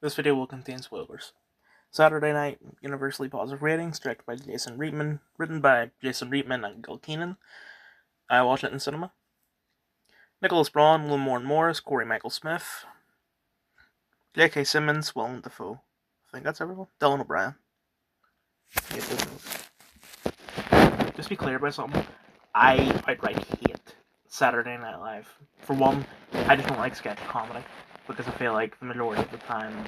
This video will contain spoilers. Saturday Night, universally positive ratings, directed by Jason Reitman, written by Jason Reitman and Gil Keenan. I watched it in cinema. Nicholas Braun, Lamorne Morris, Corey Michael Smith, J.K. Simmons, Willem Dafoe. I think that's everyone. Dylan O'Brien. Just be clear about something. I outright hate Saturday Night Live. For one, I just don't like sketch comedy because I feel like the majority of the time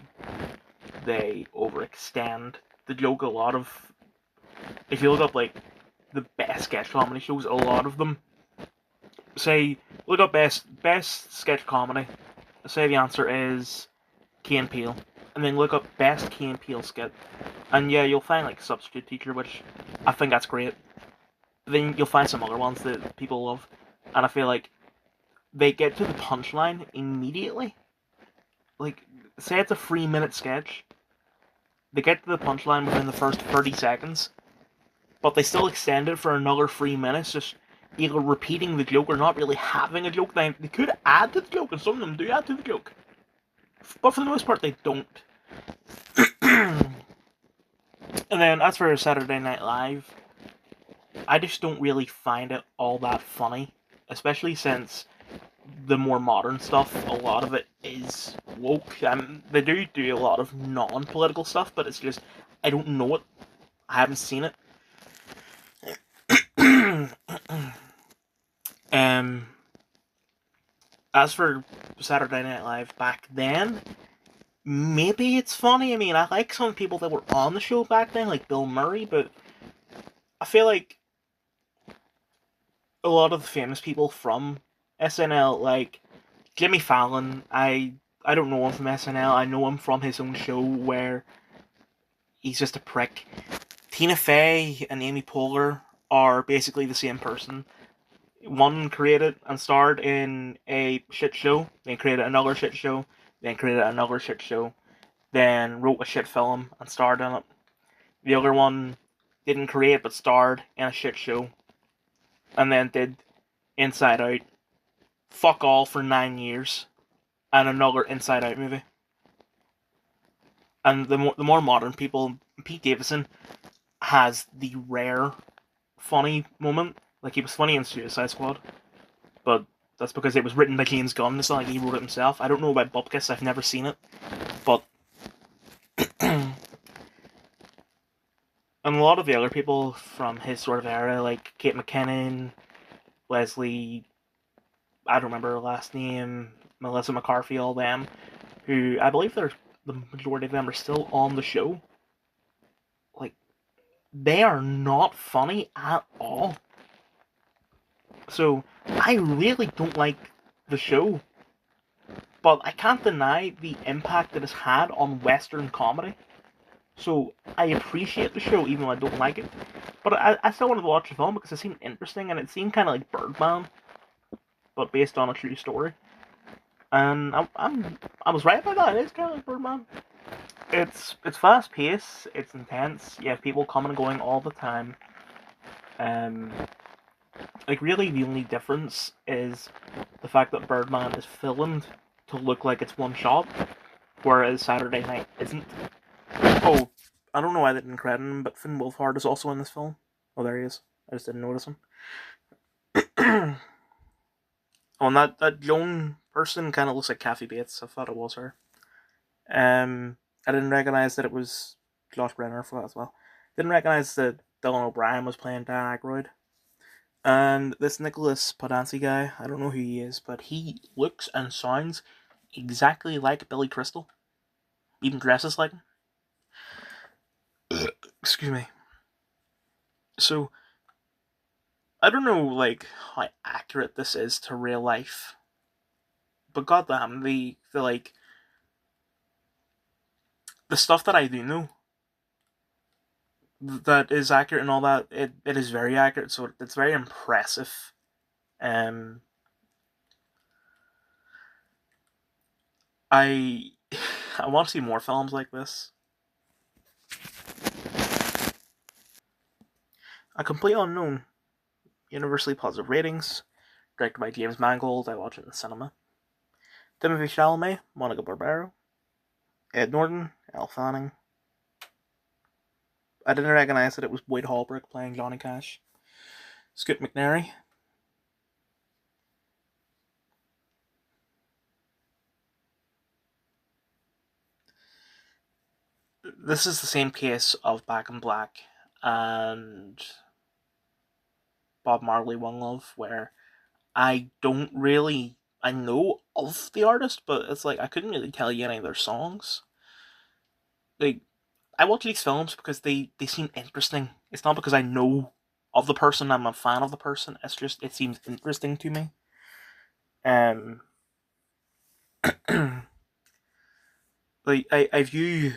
they overextend the joke. A lot of, if you look up like the best sketch comedy shows, a lot of them say look up best sketch comedy. Say the answer is Key and Peele, and then look up best Key and Peele skit, and yeah, you'll find like Substitute Teacher, which I think that's great. Then you'll find some other ones that people love, and I feel like they get to the punchline immediately. Like, say it's a 3-minute sketch, they get to the punchline within the first 30 seconds, but they still extend it for another 3 minutes, just either repeating the joke or not really having a joke. They could add to the joke, and some of them do add to the joke, but for the most part, they don't. And then, as for Saturday Night Live, I just don't really find it all that funny, especially since the more modern stuff, a lot of it is woke. They do a lot of non-political stuff, but it's just, I don't know it. I haven't seen it. As for Saturday Night Live back then, maybe it's funny. I mean, I like some people that were on the show back then, like Bill Murray, but I feel like a lot of the famous people from SNL, like Jimmy Fallon, I don't know him from SNL. I know him from his own show where he's just a prick. Tina Fey and Amy Poehler are basically the same person. One created and starred in a shit show, then created another shit show, then created another shit show, then wrote a shit film and starred in it. The other one didn't create but starred in a shit show, and then did Inside Out, fuck all for 9 years, and another Inside Out movie. And the more modern people, Pete Davidson has the rare funny moment. Like, he was funny in Suicide Squad, but that's because it was written by James Gunn. It's not like he wrote it himself. I don't know about Bupkis. I've never seen it, but and a lot of the other people from his sort of era, like Kate McKinnon, Leslie, I don't remember her last name, Melissa McCarthy, all them, who I believe the majority of them are still on the show. Like, they are not funny at all. So, I really don't like the show, but I can't deny the impact it has had on Western comedy. So, I appreciate the show even though I don't like it. But I still wanted to watch the film because it seemed interesting, and it seemed kind of like Birdman, but based on a true story. And I was right about that. It is kind of like Birdman. It's fast paced. It's intense. You have people coming and going all the time. Like, really, the only difference is the fact that Birdman is filmed to look like it's one shot, whereas Saturday Night isn't. Oh, I don't know why they didn't credit him, but Finn Wolfhard is also in this film. Oh, there he is. I just didn't notice him. Oh, and that Joan person kind of looks like Kathy Bates. I thought it was her. I didn't recognize that it was Josh Brenner for that as well. Didn't recognize that Dylan O'Brien was playing Dan Aykroyd. And this Nicholas Podancy guy, I don't know who he is, but he looks and sounds exactly like Billy Crystal. Even dresses like him. Excuse me. So, I don't know, like, how accurate this is to real life. But goddamn, the stuff that I do know that is accurate and all that, it is very accurate, so it's very impressive. I I want to see more films like this. A Complete Unknown, universally positive ratings, directed by James Mangold. I watched it in the cinema. Timothy Chalamet, Monica Barbaro, Ed Norton, Elle Fanning. I didn't recognise that it was Boyd Holbrook playing Johnny Cash. Scoot McNairy. This is the same case of Back in Black and Bob Marley One Love, where I know of the artist, but it's like I couldn't really tell you any of their songs. Like, I watch these films because they seem interesting. It's not because I know of the person, I'm a fan of the person. It's just it seems interesting to me. Um like I view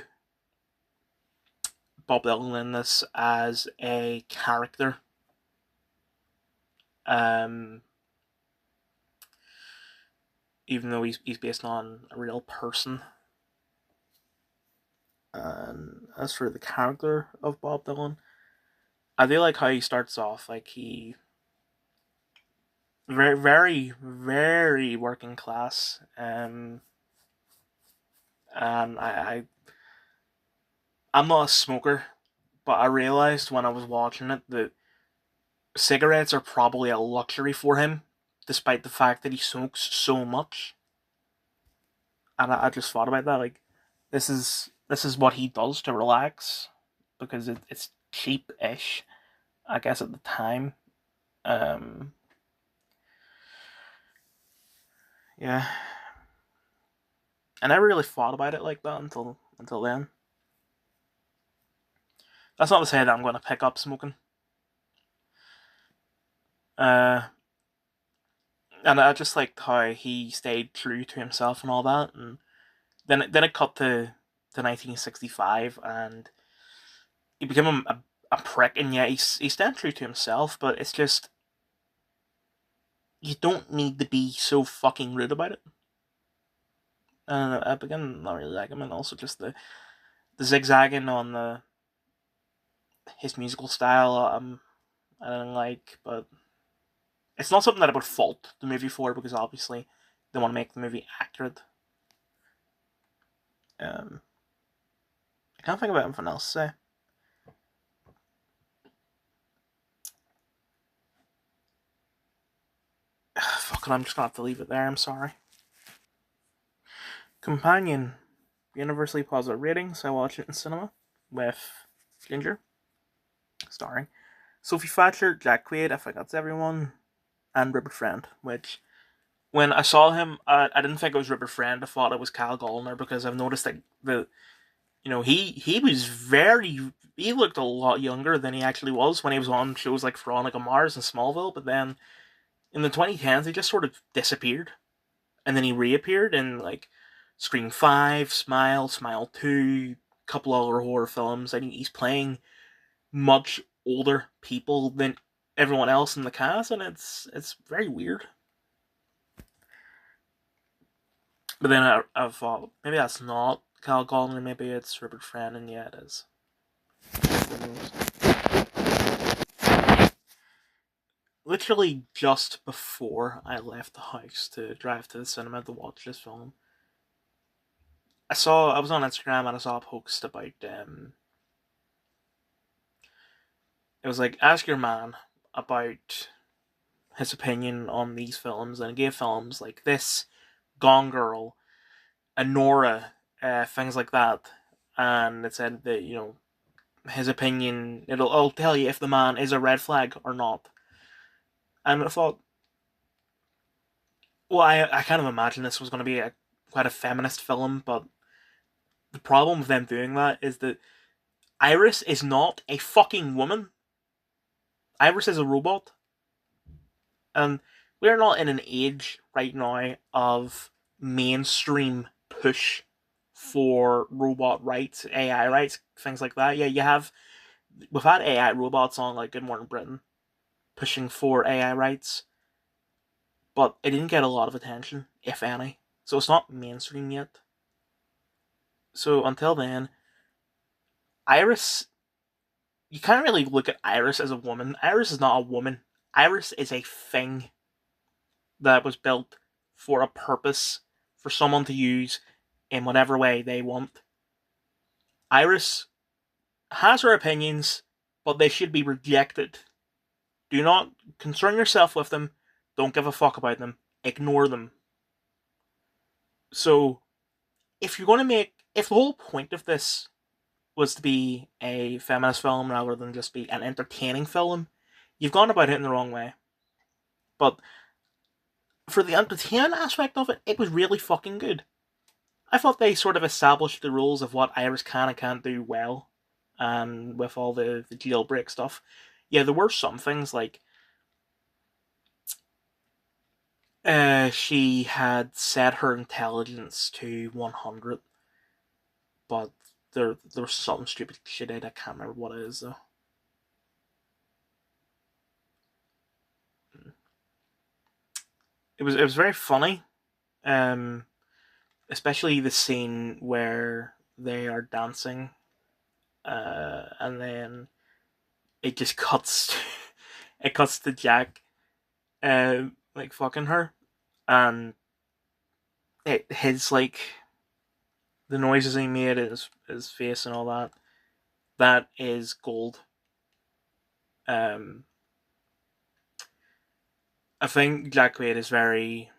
Bob Dylan in this as a character. Um Even though he's based on a real person. And as for the character of Bob Dylan, I do like how he starts off like he very very working class. And I'm not a smoker, but I realized when I was watching it that cigarettes are probably a luxury for him, despite the fact that he smokes so much. And I just thought about that. Like, this is what he does to relax because it's cheap-ish, I guess at the time. Um, yeah, I never really thought about it like that until then. That's not to say that I'm going to pick up smoking. Uh, and I just liked how he stayed true to himself and all that. And then it cut to 1965, and he became a prick. And yeah, he's staying true to himself, but it's just you don't need to be so fucking rude about it. And I began not really like him, and also just the zigzagging on the his musical style. I don't like, but it's not something that I would fault the movie for because obviously they want to make the movie accurate. Um, I can't think of anything else to say. Fuck it, I'm just gonna have to leave it there. I'm sorry. Companion, universally positive ratings. I watched it in cinema with Ginger, starring Sophie Thatcher, Jack Quaid, I think that's everyone, and Rupert Friend. Which, when I saw him, I didn't think it was Rupert Friend. I thought it was Kyle Gallner because I've noticed that he was he looked a lot younger than he actually was when he was on shows like Veronica Mars and Smallville. But then in the 2010s, he just sort of disappeared, and then he reappeared in like Scream 5, Smile, Smile 2, a couple other horror films. I think he's playing much older people than everyone else in the cast, and it's very weird. But then I thought maybe that's not Kyle Gallner, maybe it's Rupert Friend, and yeah, it is. Literally just before I left the house to drive to the cinema to watch this film, I was on Instagram and I saw a post about it was like ask your man about his opinion on these films, and it gave films like this, Gone Girl, Anora, things like that, and it said that his opinion it'll tell you if the man is a red flag or not. And I thought, well, I kind of imagined this was going to be quite a feminist film, but the problem with them doing that is that Iris is not a fucking woman. Iris is a robot. And we're not in an age right now of mainstream push for robot rights, AI rights, things like that. Yeah, we've had AI robots on like Good Morning Britain pushing for AI rights, but it didn't get a lot of attention, if any. So it's not mainstream yet. So until then, Iris, you can't really look at Iris as a woman. Iris is not a woman. Iris is a thing that was built for a purpose for someone to use in whatever way they want. Iris has her opinions, but they should be rejected. Do not concern yourself with them. Don't give a fuck about them. Ignore them. So, if you're going to if the whole point of this was to be a feminist film rather than just be an entertaining film, you've gone about it in the wrong way. But for the entertaining aspect of it, it was really fucking good. I thought they sort of established the rules of what Iris can and can't do well, and with all the jailbreak stuff. Yeah, there were some things like she had set her intelligence to 100, but there was something stupid she did. I can't remember what it is though. It was very funny, especially the scene where they are dancing, and then it just cuts. It cuts to Jack, like fucking her, and his like the noises he made, his face and all that. That is gold. I think Jack Quaid is very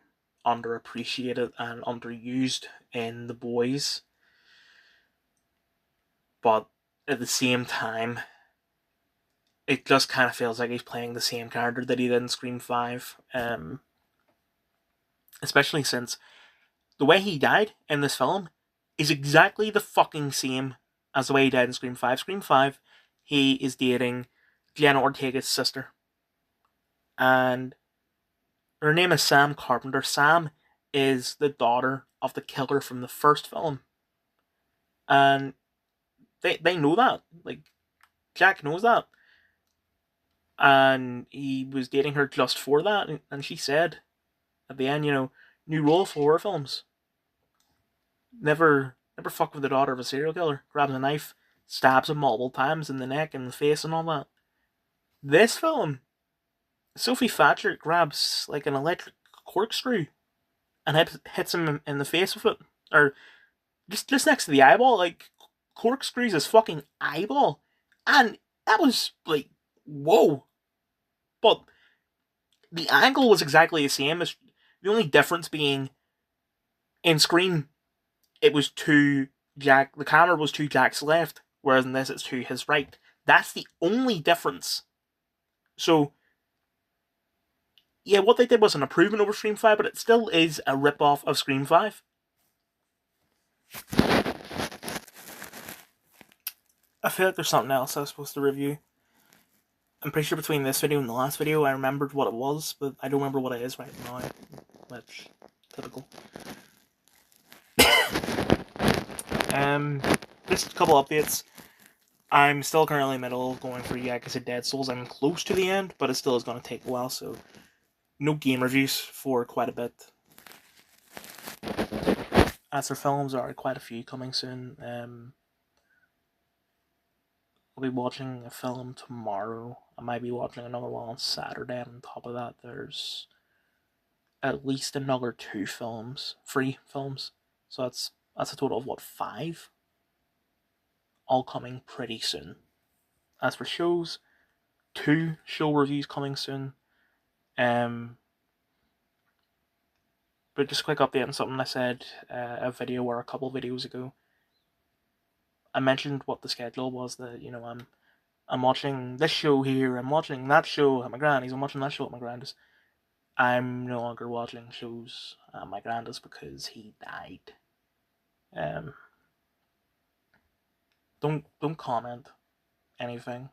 underappreciated and underused in The Boys, but at the same time, it just kind of feels like he's playing the same character that he did in Scream 5. Especially since the way he died in this film is exactly the fucking same as the way he died in Scream 5. Scream 5, he is dating Jenna Ortega's sister. And her name is Sam Carpenter. Sam is the daughter of the killer from the first film. And they know that. Like, Jack knows that. And he was dating her just for that. And she said at the end, new role for horror films. Never fuck with the daughter of a serial killer. Grabs a knife, stabs him multiple times in the neck and the face and all that. This film, Sophie Thatcher grabs like an electric corkscrew and hits him in the face with it. Or just next to the eyeball, like corkscrews his fucking eyeball. And that was like, whoa. But the angle was exactly the same. The only difference being in Scream, it was to Jack, the camera was to Jack's left, whereas in this it's to his right. That's the only difference. So, yeah, what they did was an improvement over Scream 5, but it still is a rip-off of Scream 5. I feel like there's something else I was supposed to review. I'm pretty sure between this video and the last video I remembered what it was, but I don't remember what it is right now, which, typical. Just a couple updates. I'm still currently in the middle of going through Yakuza Dead Souls. I'm close to the end, but it still is going to take a while, so no game reviews for quite a bit. As for films, there are quite a few coming soon. I'll be watching a film tomorrow. I might be watching another one on Saturday, and on top of that, there's at least another 2 films, free films. So that's a total of 5? All coming pretty soon. As for shows, 2 show reviews coming soon. But just a quick update on something I said a video or a couple videos ago. I mentioned what the schedule was, that I'm watching this show here, I'm watching that show at my granny's, I'm watching that show at my granddad's. I'm no longer watching shows at my granddad's because he died. Don't comment anything.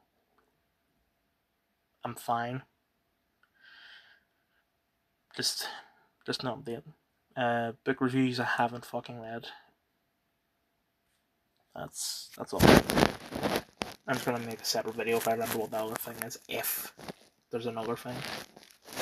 I'm fine. Just an update. Book reviews I haven't fucking read. That's all. I'm just gonna make a separate video if I remember what the other thing is, if there's another thing.